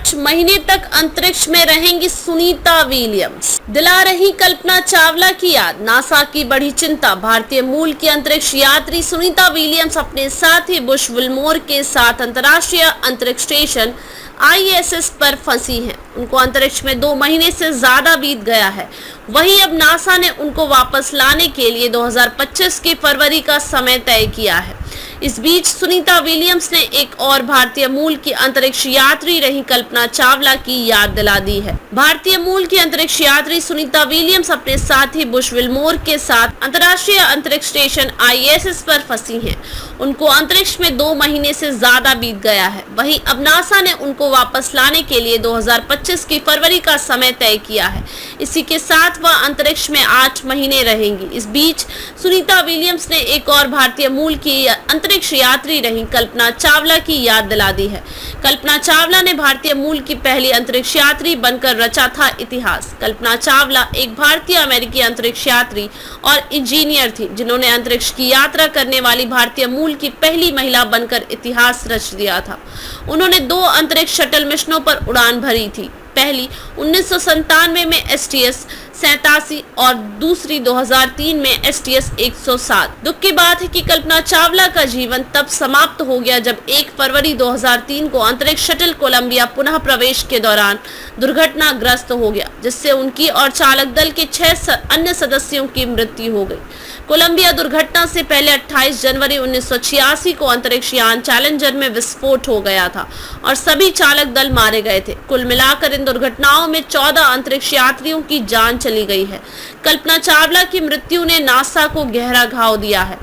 8 महीने तक अंतरिक्ष में रहेंगी सुनीता विलियम्स, दिला रही कल्पना चावला की याद। नासा की बड़ी चिंता, भारतीय मूल की अंतरिक्ष यात्री सुनीता विलियम्स अपने साथी बुश विल्मोर के साथ अंतर्राष्ट्रीय अंतरिक्ष स्टेशन ISS पर फंसी हैं। उनको अंतरिक्ष में 2 महीने से ज्यादा बीत गया है। वहीं अब नासा ने उनको वापस लाने के लिए 2025 के फरवरी का समय तय किया है। इस बीच सुनीता विलियम्स ने एक और भारतीय मूल की अंतरिक्ष यात्री रही कल्पना चावला की याद दिला दी है। भारतीय मूल की अंतरिक्ष यात्री सुनीता विलियम्स अपने साथी बुश विल्मोर के साथ अंतर्राष्ट्रीय अंतरिक्ष स्टेशन ISS पर फंसी हैं। उनको अंतरिक्ष में 2 महीने से ज्यादा बीत गया है। वहीं अब नासा ने उनको वापस लाने के लिए 2025 की फरवरी का समय तय किया है। इसी के साथ वह अंतरिक्ष में 8 महीने रहेंगी। इस बीच सुनीता विलियम्स ने एक और भारतीय मूल की अंतरिक्ष यात्री रही कल्पना चावला की याद दिला दी है। कल्पना चावला ने भारतीय मूल की पहली अंतरिक्ष यात्री बनकर रचा था इतिहास। कल्पना चावला एक भारतीय अमेरिकी अंतरिक्ष यात्री और इंजीनियर थी, जिन्होंने अंतरिक्ष की यात्रा करने वाली भारतीय मूल की पहली महिला बनकर इतिहास रच दिया था। उन्होंने 2 अंतरिक्ष शटल मिशनों पर उड़ान भरी थी। पहली 1997 में STS-87 और दूसरी 2003 में STS-107। दुख की बात है कि कल्पना चावला का जीवन तब समाप्त हो गया जब 1 फरवरी 2003 को अंतरिक्ष शटल कोलंबिया पुनः प्रवेश के दौरान दुर्घटनाग्रस्त हो गया, जिससे उनकी और चालक दल के 6 अन्य सदस्यों की मृत्यु हो गई। कोलंबिया दुर्घटना से पहले 28 जनवरी 1986 को अंतरिक्ष यान चैलेंजर में विस्फोट हो गया था और सभी चालक दल मारे गए थे। कुल मिलाकर इन दुर्घटनाओं में 14 अंतरिक्ष यात्रियों की जान चली गई है। कल्पना चावला की मृत्यु ने नासा को गहरा घाव दिया है।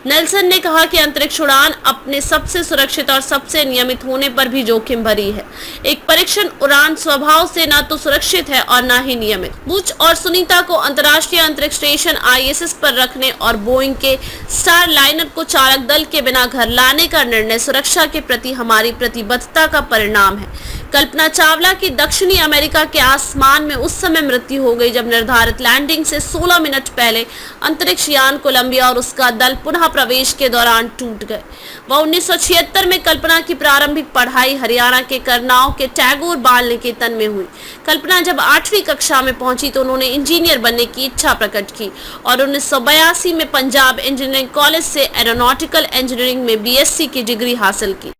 नेल्सन ने कहा कि अंतरिक्ष उड़ान अपने सबसे सुरक्षित और सबसे नियमित होने पर भी जोखिम भरी है। एक परीक्षण उड़ान स्वभाव से न तो सुरक्षित है और न ही नियमित। बुश और सुनीता को अंतर्राष्ट्रीय अंतरिक्ष स्टेशन ISS पर रखने और बोइंग के स्टार लाइनर को चालक दल के बिना घर लाने का निर्णय सुरक्षा के प्रति हमारी प्रतिबद्धता का परिणाम है। कल्पना चावला की दक्षिणी अमेरिका के आसमान में उस समय मृत्यु हो गई जब निर्धारित लैंडिंग से 16 मिनट पहले अंतरिक्ष यान कोलंबिया और उसका दल पुनः प्रवेश के दौरान टूट गए। वह 1976 में कल्पना की प्रारंभिक पढ़ाई हरियाणा के करनाल के टैगोर बाल निकेतन में हुई। कल्पना जब 8वीं कक्षा में पहुंची तो उन्होंने इंजीनियर बनने की इच्छा प्रकट की और 1982 में पंजाब इंजीनियरिंग कॉलेज से एरोनॉटिकल इंजीनियरिंग में BSc की डिग्री हासिल की।